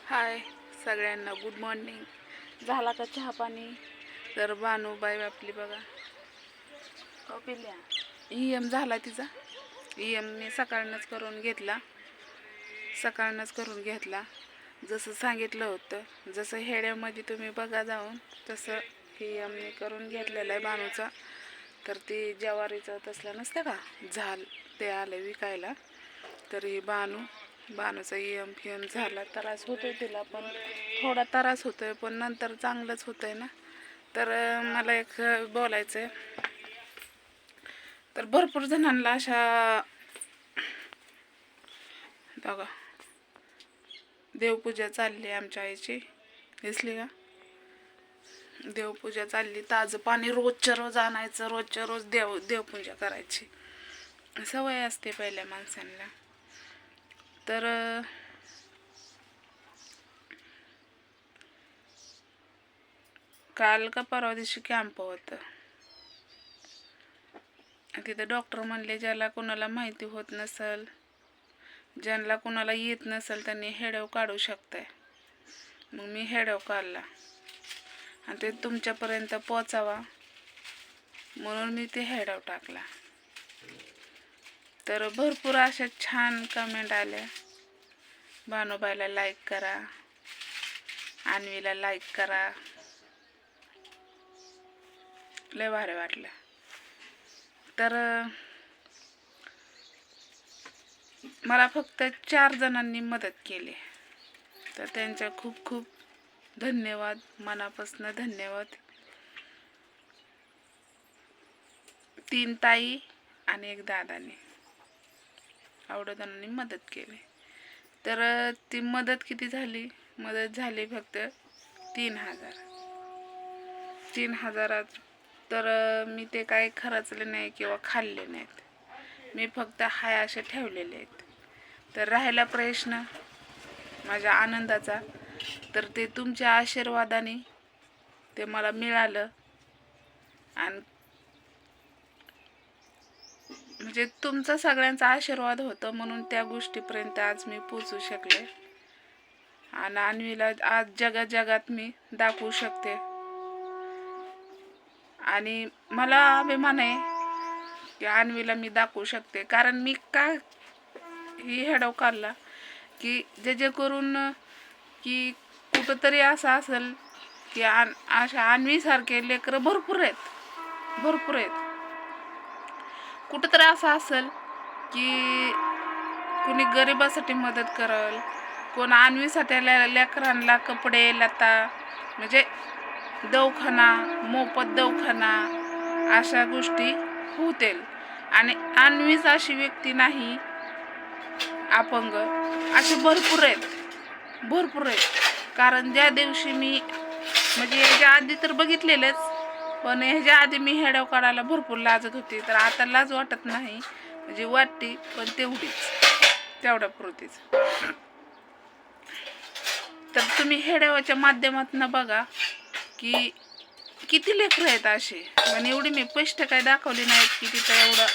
हाय सगळ्यांना, good morning. झाला का चहा पाणी? तर बानूबाई आपली बघा पिल्या EM झाला तिचा. EM मी सकाळनंच करून घेतला. जसं सांगितलं होतं, जसं हेड्यामध्ये तुम्ही बघा जाऊन, तसं EM मी करून घेतलेलं आहे बानूचा. तर ती ज्वारीचं तसलं नसतं का झाल, ते आलं विकायला. तर ही बानूचा EM झाला. त्रास होतोय तिला, पण थोडा त्रास होतोय, पण नंतर चांगलंच होतंय ना. तर मला एक बोलायचं आहे. तर भरपूर जणांना अशा बघा देवपूजा चालली आमच्या आईची, दिसली का? देवपूजा चालली. ताजं पाणी रोजच्या रोज आणायचं, रोजच्या रोज देवपूजा करायची सवय असते पहिल्या माणसांना. तर काल का परवा दिवशी कॅम्प होतं. तिथं डॉक्टर म्हणले, ज्याला कोणाला माहिती होत नसेल, ज्यांना कोणाला येत नसेल, त्यांनी हेडव काढू शकताय. मग मी हेडव काढला आणि ते तुमच्यापर्यंत पोचावा म्हणून मी ते हेडव टाकला. तर भरपूर अशा छान कमेंट आल्या. बानूबाईला लाईक करा, अन्वीला लाईक करा. लय भारी वाटलं. तर मला फक्त 4 जणांनी मदत केली, तर त्यांच्या खूप खूप धन्यवाद, मनापासून धन्यवाद. 3 ताई आणि 1 दादाने एवढ्या जणांनी मदत केली. तर ती मदत किती झाली? मदत झाली फक्त 3000. 3000 तर मी ते काही खर्चले नाही किंवा खाल्ले नाहीत. मी फक्त हाय असे ठेवलेले आहेत. तर राहिला प्रश्न माझ्या आनंदाचा, तर ते तुमच्या आशीर्वादाने ते मला मिळालं. आणि म्हणजे तुमचा सगळ्यांचा आशीर्वाद होता म्हणून त्या गोष्टीपर्यंत आज मी पोचू शकले. आणि अन्वीला आज जगात मी दाखवू शकते. आणि मला अभिमान आहे की अन्वीला मी दाखवू शकते. कारण मी का ही हेडव काढला की जेणेकरून की कुठंतरी असं असेल की अशा अन्वीसारखे लेकरं भरपूर आहेत. कुठंतरी असं असेल की कुणी गरिबासाठी मदत करेल, कोण अन्वीसाठी लेकरांना कपडे लता, म्हणजे दवाखाना, मोफत दवाखाना, अशा गोष्टी होतील. आणि अन्वीच अशी व्यक्ती नाही, अपंग असे भरपूर आहेत. कारण ज्या दिवशी मी म्हणजे ह्याच्या आधी तर बघितलेलंच, पण ह्याच्या आधी मी हेडव काढायला भरपूर लाजत होती. तर आता लाज वाटत नाही, म्हणजे वाटते, पण तेवढ्या पुरतीच. तर तुम्ही हेडवाच्या माध्यमातून बघा की किती लेकरं आहेत असे. पण एवढी मी स्पष्ट काय दाखवली नाहीत की तिथं एवढं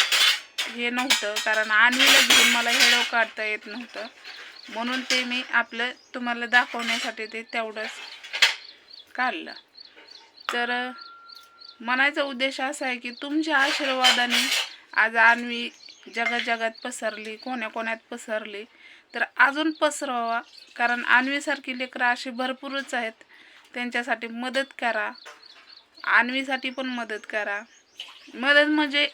हे नव्हतं, कारण अन्वीला घेऊन मला हेडव काढता येत नव्हतं. म्हणून ते मी आपलं तुम्हाला दाखवण्यासाठी ते तेवढंच काढलं. तर म्हणायचा उद्देश असा आहे की तुमच्या आशीर्वादाने आज अन्वी जगात पसरली, कोण्यात पसरली, तर अजून पसरवा. कारण अन्वीसारखी लेकरं अशी भरपूरच आहेत. त्यांच्यासाठी मदत करा, अन्वीसाठी पण मदत करा. मदत म्हणजे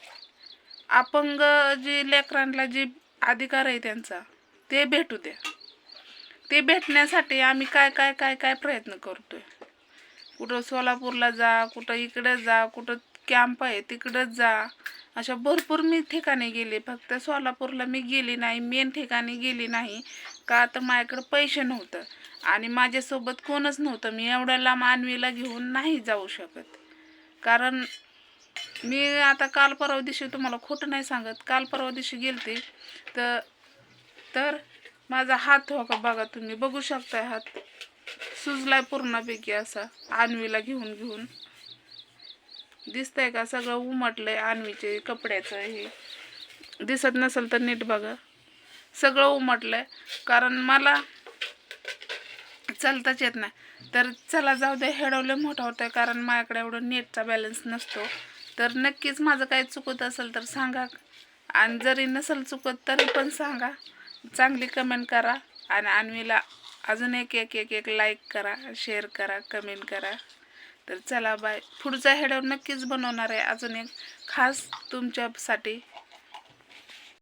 अपंग जे लेकरांना जे अधिकार आहे त्यांचा ते भेटू द्या. ते भेटण्यासाठी आम्ही काय प्रयत्न करतोय. कुठं सोलापूरला जा, कुठं इकडं जा, कुठं कॅम्प आहे तिकडंच जा. अशा भरपूर मी ठिकाणी गेले. फक्त सोलापूरला मी गेली नाही, मेन ठिकाणी गेली नाही का तर माझ्याकडं पैसे नव्हतं आणि माझ्यासोबत कोणच नव्हतं. मी एवढ्या लांब अन्वीला घेऊन नाही जाऊ शकत. कारण मी आता काल परवा दिवशी, तुम्हाला खोटं नाही सांगत, काल परवा दिवशी गेलते तर माझा हात हो का बघा, तुम्ही बघू शकताय, हात सुजलाय पूर्णपैकी असा अन्वीला घेऊन. दिसतंय का? सगळं उमटलंय. अन्वीचे कपड्याचं हे दिसत नसेल तर नीट बघा, सगळं उमटलंय. कारण मला चालताच येत नाही. तर चला जाऊ दे, हेडवलं मोठा होतं कारण माझ्याकडे एवढं नेटचा बॅलन्स नसतो. तर नक्कीच माझं काही चुकत असेल तर सांगा, आणि जरी नसेल चुकत तरी पण सांगा, चांगली कमेंट करा. आणि अन्वीला अजून एक लाईक करा, शेअर करा, कमेंट करा. तर चला बाय. पुढचा हेडव नक्कीच बनवणार आहे अजून एक खास तुमच्यासाठी.